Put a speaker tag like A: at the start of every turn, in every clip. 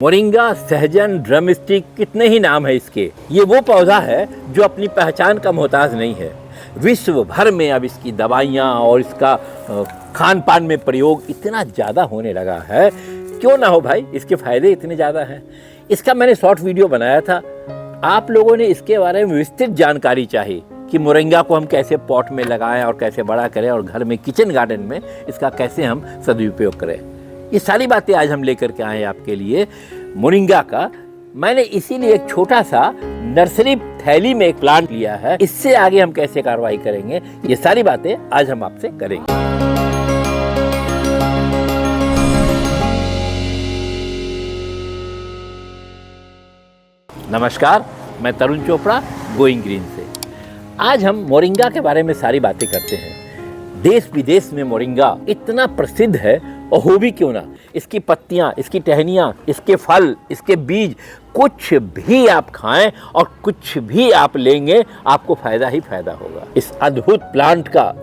A: Moringa, सहजन, drum stick, कितने ही नाम है इसके। ये वो पौधा है जो अपनी पहचान का मोहताज नहीं है। विश्व भर में अब इसकी दवाइयाँ और इसका खान पान में प्रयोग इतना ज़्यादा होने लगा है। क्यों ना हो भाई, इसके फायदे इतने ज़्यादा हैं। इसका मैंने शॉर्ट वीडियो बनाया था। आप लोगों ने इसके बारे में विस्तृत जानकारी चाही कि मोरिंगा को हम कैसे पॉट में लगाएं और कैसे बड़ा करें और घर में किचन गार्डन में इसका कैसे हम सदुपयोग करें। ये सारी बातें आज हम लेकर के आए आपके लिए मोरिंगा का। मैंने इसीलिए एक छोटा सा नर्सरी थैली में एक प्लांट लिया है। इससे आगे हम कैसे कार्रवाई करेंगे, ये सारी बातें आज हम आपसे करेंगे। नमस्कार, मैं तरुण चोपड़ा, गोइंग ग्रीन से। आज हम मोरिंगा के बारे में सारी बातें करते हैं। देश विदेश में मोरिंगा इतना प्रसिद्ध है, और हो भी क्यों ना। इसकी पत्तियाँ, इसकी टहनियाँ, इसके फल, इसके बीज, कुछ भी आप खाएं और कुछ भी आप लेंगे, आपको फायदा ही फायदा होगा। इस अद्भुत प्लांट का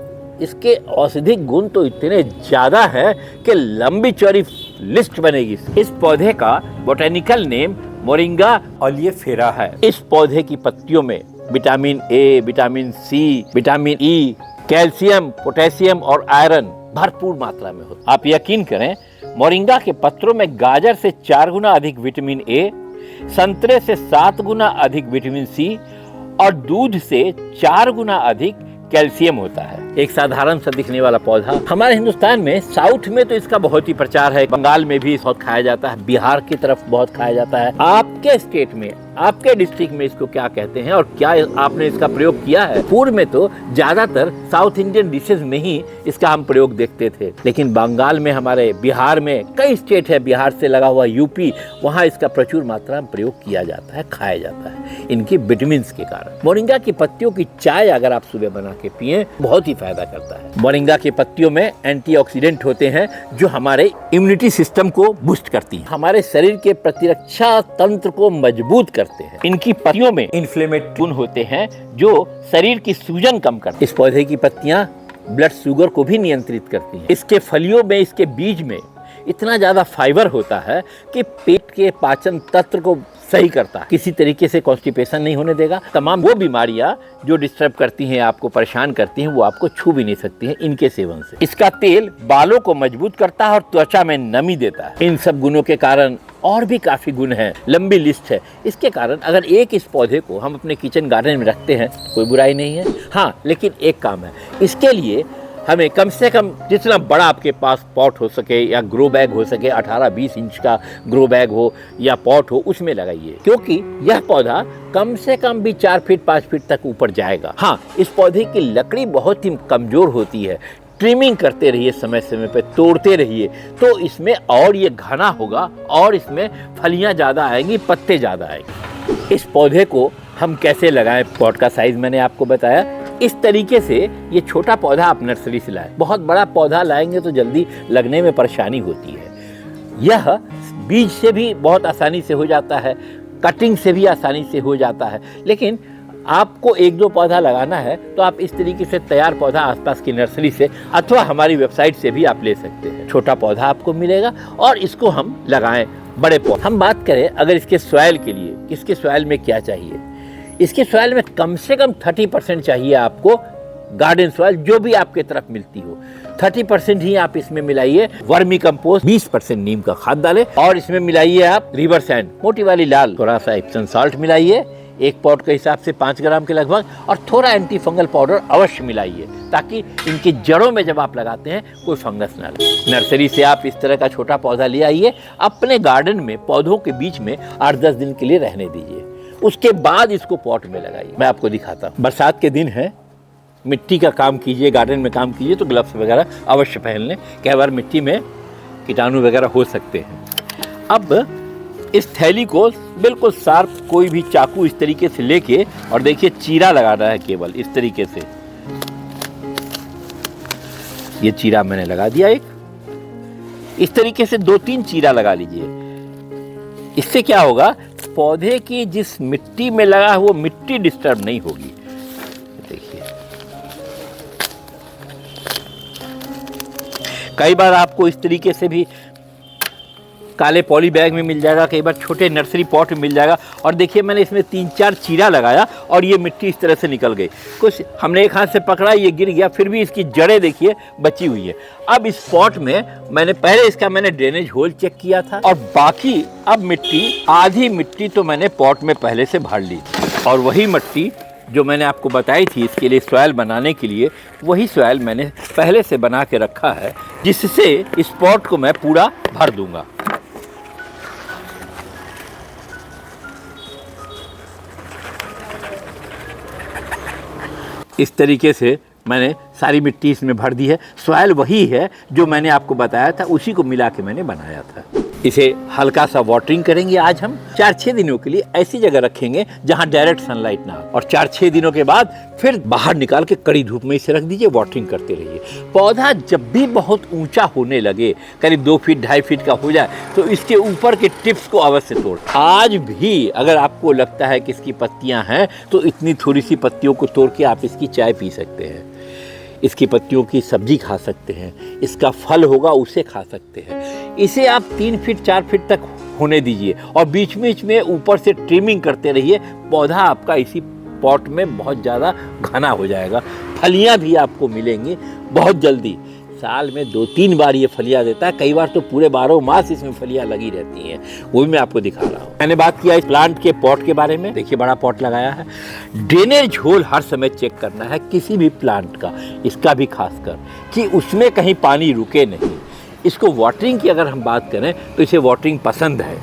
A: इसके औषधिक गुण तो इतने ज़्यादा हैं कि लंबी चौड़ी लिस्ट बनेगी। इस पौधे का बोटेनिकल नेम मोरिंगा ओलियेफेरा है। इस पौधे की पत्तियों में vitamin A, vitamin C, vitamin E, calcium, potassium और आयरन भरपूर मात्रा में होता है। आप यकीन करें, मोरिंगा के पत्रों में गाजर से 4 गुना अधिक विटामिन ए, संतरे से 7 गुना अधिक विटामिन सी और दूध से 4 गुना अधिक कैल्शियम होता है। एक साधारण सा दिखने वाला पौधा। हमारे हिंदुस्तान में साउथ में तो इसका बहुत ही प्रचार है। बंगाल में भी बहुत खाया जाता है, बिहार की तरफ बहुत खाया जाता है। आपके स्टेट में, आपके डिस्ट्रिक्ट में इसको क्या कहते हैं और क्या आपने इसका प्रयोग किया है? पूर्व में तो ज्यादातर साउथ इंडियन डिशेज में ही इसका हम प्रयोग देखते थे, लेकिन बंगाल में, हमारे बिहार में कई स्टेट है, बिहार से लगा हुआ यूपी, वहाँ इसका प्रचुर मात्रा में प्रयोग किया जाता है, खाया जाता है, इनकी विटामिन के कारण। मोरिंगा की पत्तियों की चाय अगर आप सुबह बना के पिए, बहुत ही फायदा करता है। मोरिंगा की पत्तियों में एंटीऑक्सीडेंट होते हैं जो हमारे इम्यूनिटी सिस्टम को बूस्ट करती है, हमारे शरीर के प्रतिरक्षा तंत्र को मजबूत करते हैं। इनकी पत्तियों में इन्फ्लेमेटरी गुण होते हैं जो शरीर की सूजन कम करते हैं। इस पौधे की पत्तियां ब्लड शुगर को भी नियंत्रित करती हैं। इसके फलियों में, इसके बीज में इतना ज्यादा फाइबर होता है कि पेट के पाचन तंत्र को सही करता है, किसी तरीके से कॉन्स्टिपेशन नहीं होने देगा। तमाम वो बीमारियां जो डिस्टर्ब करती हैं, आपको परेशान करती हैं, वो आपको छू भी नहीं सकती हैं इनके सेवन से। इसका तेल बालों को मजबूत करता है और त्वचा में नमी देता है। इन सब गुणों के कारण और भी काफी गुण हैं, लंबी लिस्ट है। इसके कारण अगर एक इस पौधे को हम अपने किचन गार्डन में रखते हैं, कोई बुराई नहीं है। हाँ, लेकिन एक काम है, इसके लिए हमें कम से कम जितना बड़ा आपके पास पॉट हो सके या ग्रो बैग हो सके, 18-20 इंच का ग्रो बैग हो या पॉट हो, उसमें लगाइए, क्योंकि यह पौधा कम से कम भी 4 फीट 5 फीट तक ऊपर जाएगा। हाँ, इस पौधे की लकड़ी बहुत ही कमजोर होती है। ट्रिमिंग करते रहिए, समय समय पे तोड़ते रहिए, तो इसमें और ये घना होगा और इसमें फलियां ज़्यादा आएंगी, पत्ते ज़्यादा आएंगे। इस पौधे को हम कैसे लगाएं? पॉट का साइज मैंने आपको बताया। इस तरीके से ये छोटा पौधा आप नर्सरी से लाएं। बहुत बड़ा पौधा लाएंगे तो जल्दी लगने में परेशानी होती है। यह बीज से भी बहुत आसानी से हो जाता है, कटिंग से भी आसानी से हो जाता है, लेकिन आपको 1-2 पौधा लगाना है तो आप इस तरीके से तैयार पौधा आसपास की नर्सरी से अथवा हमारी वेबसाइट से भी आप ले सकते हैं। छोटा पौधा आपको मिलेगा और इसको हम लगाएं बड़े पौधे। हम बात करें अगर इसके सॉइल के लिए, इसके सॉइल में क्या चाहिए? इसके सॉइल में कम से कम 30% चाहिए आपको गार्डन सॉइल, जो भी आपके तरफ मिलती हो। 30% ही आप इसमें मिलाइए वर्मी कंपोस्ट, 20% नीम का खाद डालें और इसमें मिलाइए आप रिवर सैंड, मोटी वाली लाल, थोड़ा सा एप्सम साल्ट मिलाइए, एक पॉट के हिसाब से 5 ग्राम के लगभग, और थोड़ा एंटी फंगल पाउडर अवश्य मिलाइए, ताकि इनकी जड़ों में जब आप लगाते हैं कोई फंगस ना लगे। नर्सरी से आप इस तरह का छोटा पौधा ले आइए, अपने गार्डन में पौधों के बीच में 8-10 दिन के लिए रहने दीजिए, उसके बाद इसको पॉट में लगाइए। मैं आपको दिखाता हूँ। बरसात के दिन है, मिट्टी का काम कीजिए, गार्डन में काम कीजिए तो ग्लव्स वगैरह अवश्य पहन लें, कई बार मिट्टी में कीटाणु वगैरह हो सकते हैं। अब इस थैली को बिल्कुल शार्प कोई भी चाकू इस तरीके से लेके, और देखिए चीरा लगाना है केवल इस तरीके से। ये चीरा मैंने लगा दिया एक, इस तरीके से 2-3 चीरा लगा लीजिए। इससे क्या होगा, पौधे की जिस मिट्टी में लगा है वो मिट्टी डिस्टर्ब नहीं होगी। देखिए, कई बार आपको इस तरीके से भी काले पॉली बैग में मिल जाएगा, कई बार छोटे नर्सरी पॉट में मिल जाएगा। और देखिए मैंने इसमें 3-4 चीरा लगाया और ये मिट्टी इस तरह से निकल गई। कुछ हमने एक हाथ से पकड़ा, ये गिर गया, फिर भी इसकी जड़ें देखिए बची हुई है। अब इस पॉट में मैंने ड्रेनेज होल चेक किया था और बाकी अब मिट्टी, आधी मिट्टी तो मैंने पॉट में पहले से भर ली और वही मिट्टी जो मैंने आपको बताई थी इसके लिए सॉइल बनाने के लिए, वही सॉइल मैंने पहले से बना के रखा है, जिससे इस पॉट को मैं पूरा भर दूंगा। इस तरीके से मैंने सारी मिट्टी इसमें भर दी है। सॉइल वही है जो मैंने आपको बताया था, उसी को मिला के मैंने बनाया था। इसे हल्का सा वाटरिंग करेंगे आज हम। 4-6 दिनों के लिए ऐसी जगह रखेंगे जहां डायरेक्ट सनलाइट ना हो, और 4-6 दिनों के बाद फिर बाहर निकाल के कड़ी धूप में इसे रख दीजिए, वाटरिंग करते रहिए। पौधा जब भी बहुत ऊंचा होने लगे, करीब 2 फीट 2.5 फीट का हो जाए, तो इसके ऊपर के टिप्स को अवश्य तोड़। आज भी अगर आपको लगता है कि इसकी पत्तियां हैं, तो इतनी थोड़ी सी पत्तियों को तोड़ के आप इसकी चाय पी सकते हैं, इसकी पत्तियों की सब्जी खा सकते हैं, इसका फल होगा उसे खा सकते हैं। इसे आप 3 फीट 4 फीट तक होने दीजिए और बीच बीच में ऊपर से ट्रिमिंग करते रहिए। पौधा आपका इसी पॉट में बहुत ज़्यादा घना हो जाएगा। फलियां भी आपको मिलेंगी बहुत जल्दी। साल में 2-3 बार ये फलियां देता है, कई बार तो पूरे 12 मास इसमें फलियां लगी रहती हैं। वो भी मैं आपको दिखा रहा हूँ। मैंने बात किया इस प्लांट के पॉट के बारे में। देखिए बड़ा पॉट लगाया है। ड्रेनेज होल हर समय चेक करना है किसी भी प्लांट का, इसका भी खासकर, कि उसमें कहीं पानी रुके नहीं। इसको वाटरिंग की अगर हम बात करें तो इसे वाटरिंग पसंद है,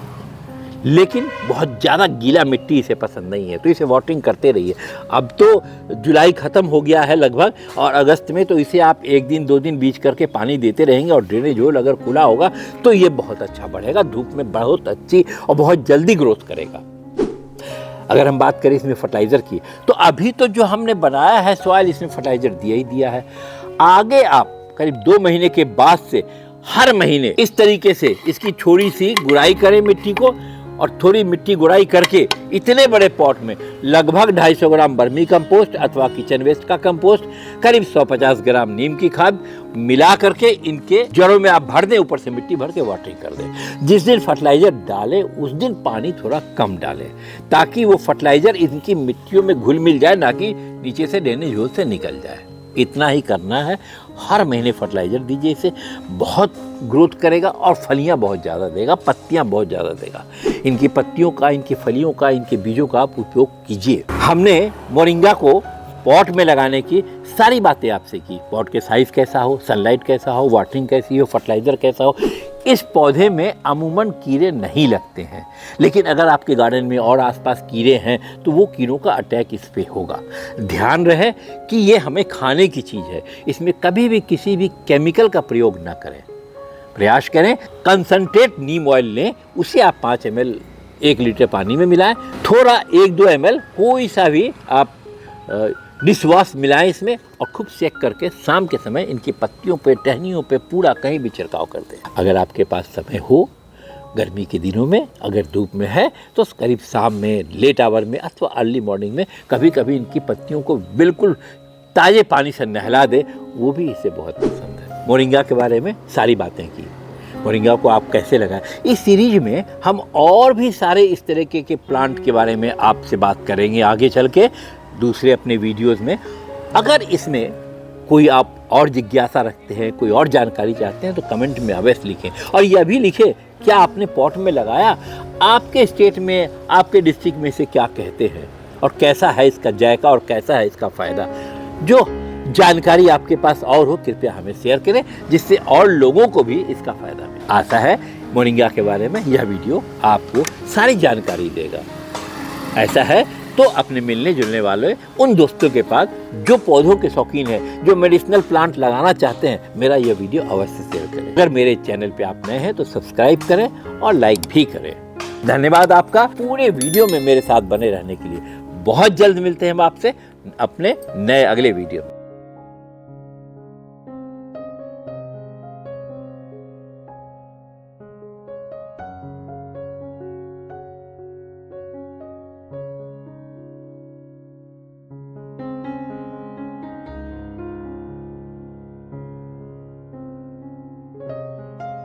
A: लेकिन बहुत ज़्यादा गीला मिट्टी इसे पसंद नहीं है, तो इसे वाटरिंग करते रहिए। अब तो जुलाई ख़त्म हो गया है लगभग, और अगस्त में तो इसे आप 1 दिन 2 दिन बीच करके पानी देते रहेंगे, और ड्रेनेज होल अगर खुला होगा तो ये बहुत अच्छा बढ़ेगा, धूप में बहुत अच्छी और बहुत जल्दी ग्रोथ करेगा। अगर हम बात करें इसमें फर्टिलाइज़र की, तो अभी तो जो हमने बनाया है सॉइल, इसमें फर्टिलाइज़र दिया ही दिया है। आगे आप करीब 2 महीने के बाद से हर महीने इस तरीके से इसकी थोड़ी सी गुड़ाई करें मिट्टी को, और थोड़ी मिट्टी गुड़ाई करके इतने बड़े पॉट में लगभग 250 ग्राम वर्मी कंपोस्ट अथवा किचन वेस्ट का कंपोस्ट, करीब 150 ग्राम नीम की खाद मिला करके इनके जड़ों में आप भर दें, ऊपर से मिट्टी भर के वाटरिंग कर दें। जिस दिन फर्टिलाइजर डालें उस दिन पानी थोड़ा कम डालें, ताकि वो फर्टिलाइजर इनकी मिट्टियों में घुल मिल जाए, ना कि नीचे से ड्रेनेज होल से निकल जाए। इतना ही करना है। हर महीने फर्टिलाइज़र दीजिए, इसे बहुत ग्रोथ करेगा और फलियां बहुत ज़्यादा देगा, पत्तियां बहुत ज़्यादा देगा। इनकी पत्तियों का, इनकी फलियों का, इनके बीजों का आप उपयोग कीजिए। हमने मोरिंगा को पॉट में लगाने की सारी बातें आपसे की। पॉट के साइज़ कैसा हो, सनलाइट कैसा हो, वाटरिंग कैसी हो, फर्टिलाइज़र कैसा हो। इस पौधे में अमूमन कीड़े नहीं लगते हैं, लेकिन अगर आपके गार्डन में और आसपास कीड़े हैं तो वो कीड़ों का अटैक इस पे होगा। ध्यान रहे कि ये हमें खाने की चीज़ है, इसमें कभी भी किसी भी केमिकल का प्रयोग ना करें। प्रयास करें कंसंट्रेट नीम ऑयल लें, उसे आप 5 ml 1 लीटर पानी में मिलाएं, थोड़ा 1-2 ml कोई सा भी आप डिश वॉश मिलाएं इसमें, और खूब सेक करके शाम के समय इनकी पत्तियों पे, टहनियों पे पूरा कहीं भी छिड़काव कर दें। अगर आपके पास समय हो, गर्मी के दिनों में अगर धूप में है, तो करीब शाम में, लेट आवर में अथवा अर्ली मॉर्निंग में कभी कभी इनकी पत्तियों को बिल्कुल ताज़े पानी से नहला दे, वो भी इसे बहुत पसंद है। मोरिंगा के बारे में सारी बातें की। मोरिंगा को आप कैसे लगाएं, इस सीरीज में हम और भी सारे इस तरीके के प्लांट के बारे में आपसे बात करेंगे आगे चल के दूसरे अपने वीडियोस में। अगर इसमें कोई आप और जिज्ञासा रखते हैं, कोई और जानकारी चाहते हैं, तो कमेंट में अवश्य लिखें। और यह भी लिखें क्या आपने पॉट में लगाया, आपके स्टेट में, आपके डिस्ट्रिक्ट में से क्या कहते हैं, और कैसा है इसका जायका और कैसा है इसका फ़ायदा। जो जानकारी आपके पास और हो, कृपया हमें शेयर करें, जिससे और लोगों को भी इसका फ़ायदा मिले। आशा है मोरिंगा के बारे में यह वीडियो आपको सारी जानकारी देगा। ऐसा है तो अपने मिलने जुलने वाले उन दोस्तों के पास जो पौधों के शौकीन हैं, जो मेडिसिनल प्लांट लगाना चाहते हैं, मेरा यह वीडियो अवश्य शेयर करें। अगर मेरे चैनल पे आप नए हैं तो सब्सक्राइब करें और लाइक भी करें। धन्यवाद आपका पूरे वीडियो में मेरे साथ बने रहने के लिए। बहुत जल्द मिलते हैं हम आपसे अपने नए अगले वीडियो में।